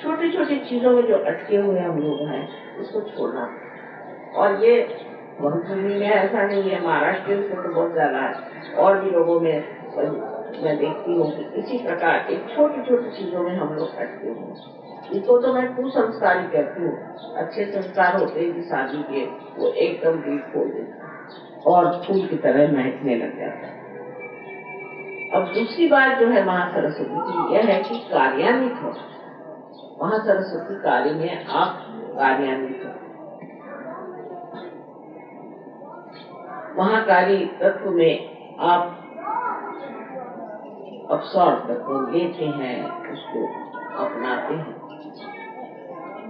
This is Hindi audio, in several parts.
छोटी छोटी चीजों में जो अटके हुए हम लोग हैं उसको छोड़ना। और ये भोजपुरी में ऐसा नहीं है, महाराष्ट्र में तो बहुत ज्यादा है, और भी लोगों में मैं देखती हूँ कि इसी प्रकार एक छोटी छोटी चीजों में हम लोग अटके हुए। इसको तो मैं कुसंस्कारी कहती हूँ। अच्छे संस्कार होते हैं कि शादी के वो एकदम दिल खोल देते और फूल की तरह महकने लग जाता है। अब दूसरी बात जो है महासरस्वती की यह है कि कार्यान्वित हो। महासरस्वती कार्य में आप कार्यान्वित हो। महाकाली तत्व में आप अवसर लेते हैं, उसको अपनाते हैं।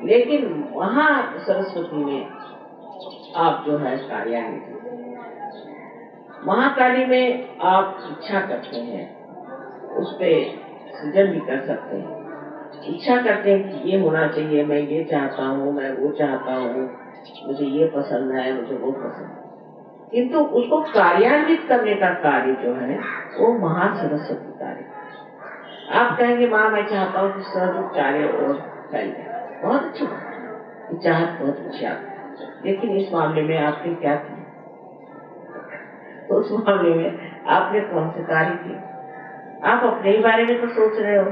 लेकिन वहाँ सरस्वती में आप जो है कार्यान्वित। महाकाली में आप इच्छा करते हैं, उस पे सृजन भी कर सकते हैं। इच्छा करते हैं कि ये होना चाहिए, मैं ये चाहता हूँ, मैं वो चाहता हूँ, मुझे ये पसंद है, मुझे वो पसंद है। किंतु उसको कार्यान्वित करने का कार्य जो है वो महासरस्वती कार्य। आप कहेंगे माँ मैं चाहता हूँ कि सहयोग कार्य और फैल जाए, बहुत अच्छी बात, चाहत बहुत अच्छी आप। लेकिन इस मामले में आपने क्या किया? तो उस मामले में आपने कौन से कार्य किए? आप अपने ही बारे में तो सोच रहे हो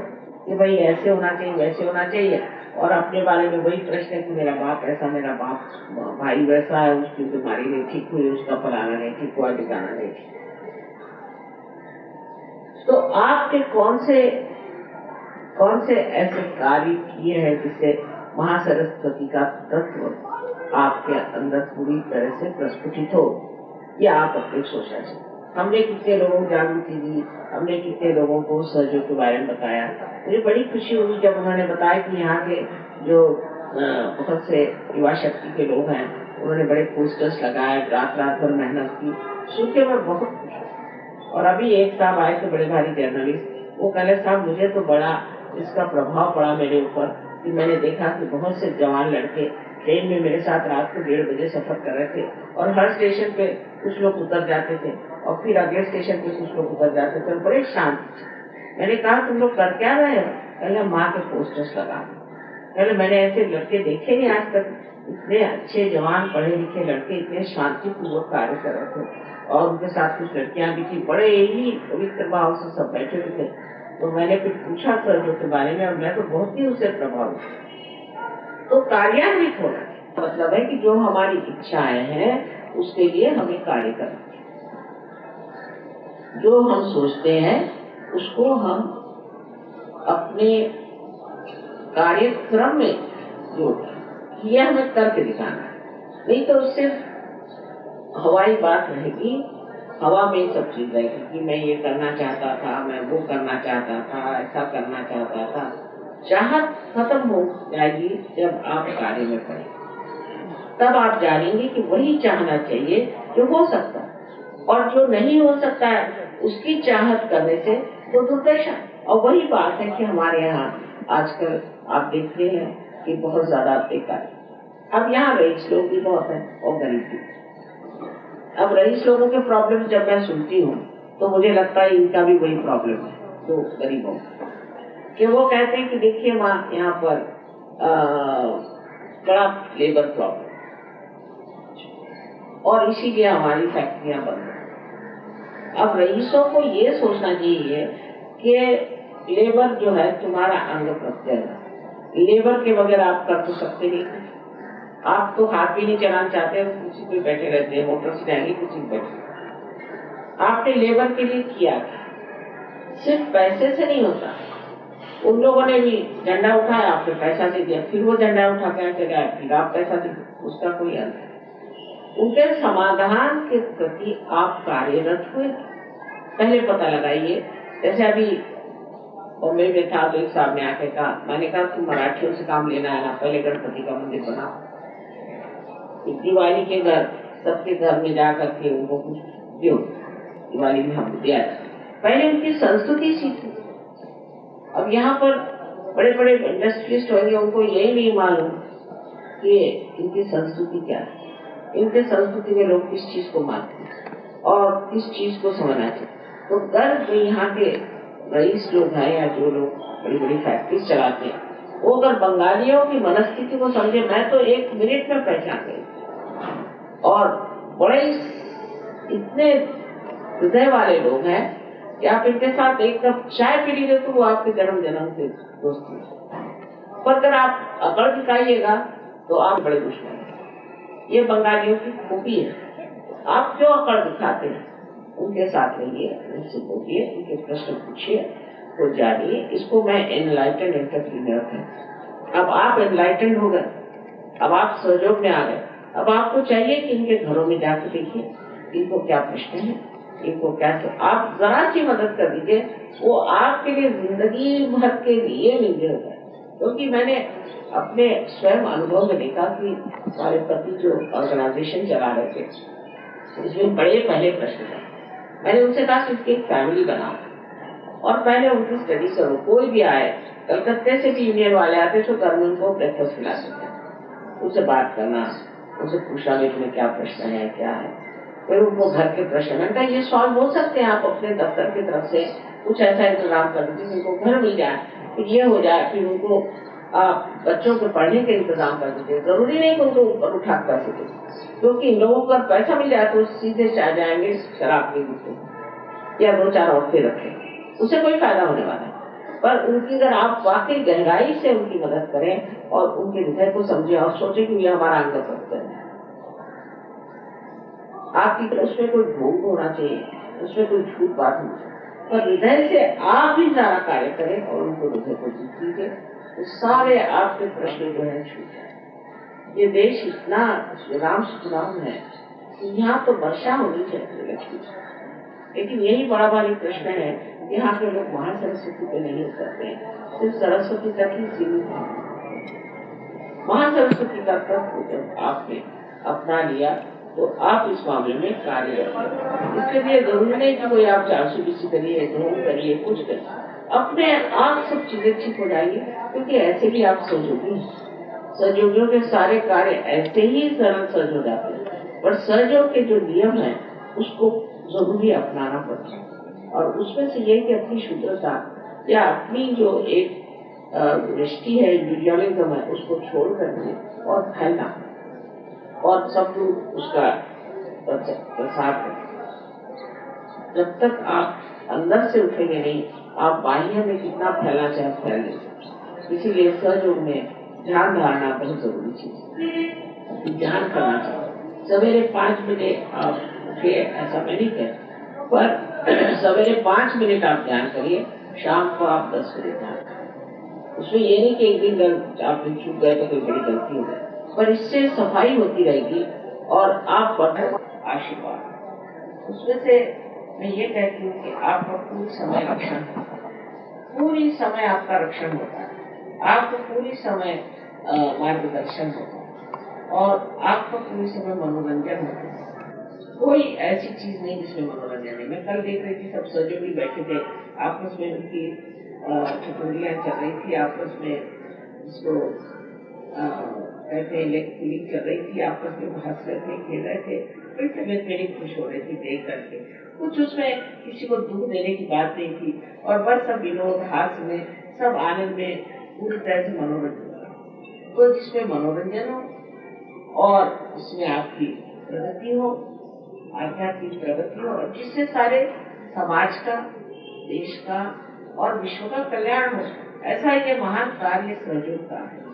कि भाई ऐसे होना चाहिए, वैसे होना चाहिए, और अपने बारे में वही प्रश्न है कि मेरा बाप ऐसा, मेरा बाप भाई वैसा है, उसकी बीमारी नहीं ठीक हुई, उसका फलाना नहीं ठीक हुआ, ठिकाना नहीं ठीक। तो आपके कौन से ऐसे कार्य किए हैं जिससे महासरस्वती का तत्व आपके अंदर पूरी तरह से प्रस्फुटित हो? या आप अपने सोचा चाहिए। हमने कितने लोगों को जागृति दी, हमने कितने लोगों को सहयोग के बारे में बताया। मुझे बड़ी खुशी हुई जब उन्होंने बताया कि यहाँ के जो बहुत से युवा शक्ति के लोग हैं उन्होंने बड़े पोस्टर्स लगाए, रात भर मेहनत की। सुन के मैं बहुत खुश हूँ। और अभी एक साहब आए थे, बड़े भारी जर्नलिस्ट, वो कह रहे साहब मुझे तो बड़ा इसका प्रभाव पड़ा मेरे ऊपर कि मैंने देखा कि बहुत से जवान लड़के ट्रेन में मेरे साथ रात को 1:30 बजे सफर कर रहे थे और हर स्टेशन पे कुछ लोग उतर जाते थे और फिर अगले स्टेशन पे कुछ लोग उतर जाते थे, बड़े शांत। मैंने कहा तुम लोग कर क्या रहे हो? पहले माँ के पोस्टर्स लगा। पहले मैंने ऐसे लड़के देखे नहीं आज तक, इतने अच्छे जवान पढ़े लिखे लड़के इतने शांतिपूर्वक कार्य कर रहे थे और उनके साथ कुछ लड़कियां भी थी, बड़े ही पवित्र भाव से सब बैठे हुए थे। तो मैंने फिर पूछा सर के बारे में और मैं तो बहुत ही उससे प्रभावित। तो कार्यान्वित होना मतलब है कि जो हमारी इच्छाएं हैं उसके लिए हमें कार्य करना, जो हम सोचते हैं उसको हम अपने कार्यक्रम में जोड़ें। यह हमें करके दिखाना है, नहीं तो सिर्फ हवाई बात रहेगी, हवा में सब चीज रहेगी कि मैं ये करना चाहता था, मैं वो करना चाहता था, ऐसा करना चाहता था। चाहत खत्म हो जाएगी जब आप कार्य में पड़ेंगे, तब आप जानेंगे कि वही चाहना चाहिए जो हो सकता है, और जो नहीं हो सकता है उसकी चाहत करने से वो दुर्दशा। और वही बात है कि हमारे यहाँ आजकल आप देखते हैं कि बहुत ज्यादा बेकार। अब यहाँ रईस लोग भी बहुत है और गरीब भी। अब रईस लोगों के प्रॉब्लम जब मैं सुनती हूँ तो मुझे लगता है इनका भी वही प्रॉब्लम है जो गरीबों कि वो कहते हैं कि देखिए माँ यहाँ पर बड़ा लेबर प्रॉब्लम और इसीलिए हमारी फैक्ट्रियां बंद हैं। अब रईसों को ये सोचना चाहिए कि लेबर जो है तुम्हारा अंग प्रत्यंग है, लेबर के बगैर आप कर तो सकते नहीं। आप तो हाथ भी नहीं चलाना चाहते, कुर्सी पे बैठे रहते हैं, मोटर से जाएंगे कुर्सी पे बैठे। आपने लेबर के लिए किया, सिर्फ पैसे से नहीं होता। उन लोगों ने भी झंडा उठाया, आपने पैसा दे दिया, फिर वो झंडा उठा के चला, फिर आप पैसा दे, उसका कोई अंत नहीं। उनके समाधान के प्रति आप कार्यरत हुए, पहले पता लगाइए। जैसे अभी बॉम्बे में था तो एक साहब ने आके कहा, मैंने कहा तुम मराठियों से काम लेना है ना, पहले गणपति का मंदिर बनाओ। दिवाली के घर सबके घर में जाकर के उनको कुछ दो, दिवाली में हम दिया, पहले उनकी संस्कृति सीखो। अब यहाँ पर बड़े बड़े इंडस्ट्रियलिस्ट होंगे, उनको यही नहीं मालूम कि इनकी संस्कृति क्या है, इनके संस्कृति में लोग किस चीज को मानते हैं और किस चीज को समझना चाहिए। तो गर्व यहाँ के रईस लोग हैं या जो लोग बड़ी बड़ी फैक्ट्रीज चलाते हैं, वो अगर बंगालियों की मनस्थिति को समझे, मैं तो 1 मिनट में पहचान गई। और बड़े इतने हृदय वाले लोग हैं कि आप इनके साथ एक कप चाय पी लीजिए तो वो आपके जन्म जन्म के दोस्त हैं। पर अगर आप अकड़ दिखाइएगा तो आप बड़े दुश्मन हैं। ये बंगालियों की खूबी है। आप क्यों अकड़ दिखाते हैं? उनके साथ रहिए, उनसे बोलिए, उनके प्रश्न पूछिए, वो जानिए। इसको मैं एनलाइटेंड एंटरप्रीनियर कहूं। अब आप एनलाइटेंड हो गए, अब आप सहयोग में आ गए। अब आपको चाहिए कि इनके घरों में जाकर देखिए इनको क्या प्रश्न है, इनको क्या आप जरा सी मदद कर दीजिए, वो आपके लिए जिंदगी भर के लिए मिल होगा। क्योंकि मैंने अपने स्वयं अनुभव में देखा कि हमारे पति जो ऑर्गेनाइजेशन चला रहे थे, इसमें बड़े पहले प्रश्न थे। मैंने उनसे कहा कि इसकी एक फैमिली बनाओ और पहले उनकी स्टडी करो। कोई भी आए, कलकत्ते से भी यूनियन वाले आते तो घर में उनको ब्रेकफास्ट खिलाते थे। उनसे बात करना, उनसे पूछना भी तुम्हें क्या प्रश्न है, क्या है। फिर उनको घर के प्रश्न, मैंने कहा ये सॉल्व हो सकते हैं, आप अपने दफ्तर की तरफ से कुछ ऐसा इंतजाम कर दीजिए जिनको घर मिल जाए, फिर ये हो जाए। फिर उनको बच्चों के पढ़ने के इंतजाम कर दीजिए। जरूरी नहीं कि उनको ऊपर उठा पैसे दे, क्योंकि इन लोगों को अगर पैसा मिल जाए तो सीधे चाह जाएंगे शराब के गुस्से या 2-4 औरतें रखें, उससे कोई फायदा होने वाला है। पर उनकी अगर आप वाकई गहराई से उनकी मदद करें और उनके हृदय को समझे और सोचे कि ये हमारा अंग भक्त है, आपकी उसमें कोई ढोंग होना चाहिए, उसमें कोई झूठ बात नहीं चाहिए, पर हृदय से आप ही सारा कार्य करें और उनको हृदय को जीत लीजिए, तो सारे आपके प्रश्न जो है छूट जाए। ये देश इतना राम सुखराम है, यहाँ तो वर्षा होनी चाहिए लक्ष्मी, लेकिन यही बड़ा भारी प्रश्न है। यहाँ के लोग महासरस्वती पे नहीं उतरते, सिर्फ सरस्वती तक ही सीमित है। महासरस्वती का तत्व जब आपने अपना लिया तो आप इस मामले में कार्य करें। इसके लिए जरूरी नहीं कि कोई आप चारसुबीसी करिए, ढोंग करिए, कुछ करिए, अपने आप सब चीजें ठीक हो जाएंगी। क्योंकि ऐसे भी आप सहयोगी हैं, सहयोगियों के सारे कार्य ऐसे ही सरल सहज हो जाते हैं, पर सहयोग के जो नियम है उसको जरूरी अपनाना पड़ता है। और उसमें से ये कि अपनी शुद्धता या अपनी जो एक दृष्टि है, इंडिविजुअलिज्म है, उसको छोड़ करके और फैलना और सब लोग उसका प्रसार करें। जब तक आप अंदर से उठेंगे नहीं, आप बाह्य में कितना फैलना चाहे फैल नहीं सकते। इसीलिए सहयोग में ध्यान धारणा बहुत जरूरी चीज, ध्यान करना चाहिए। सवेरे 5 बजे आप उठिए, ऐसा मैं नहीं कहता, पर सवेरे 5 मिनट आप ध्यान करिए, शाम को आप 10 मिनट ध्यान करिए। उसमें ये नहीं कि एक दिन आप चूक गए तो कोई बड़ी गलती हो गई, पर इससे सफाई होती रहेगी और आप पर आशीर्वाद। उसमें से मैं ये कहती हूँ कि आपका पूरी समय रक्षण, पूरी समय आपका रक्षण होता है, आपको पूरी समय मार्गदर्शन होता है और आपका पूरी समय मनोरंजन होता है। कोई ऐसी चीज नहीं जिसमें मनोरंजन नहीं। मैं कल देख रही थी, सब सहयोगी बैठे थे, आपस में उनकी चुटकुलियां चल रही थी, आपस में इसको कहते हैं लेग पुलिंग चल रही थी, आपस में हंस रहे थे, खेल रहे थे, बड़ी तबियत मेरी खुश हो रही थी देख करके। कुछ उसमें किसी को दुख देने की बात नहीं थी और बस सब विनोद हास्य में, सब आनंद में, पूरी तरह से मनोरंजन। तो जिसमें मनोरंजन हो और इसमें आपकी प्रगति हो, आध्यात्मिक प्रगति हो, और जिससे सारे समाज का, देश का और विश्व का कल्याण हो, ऐसा ये महान कार्य सहयोग का है।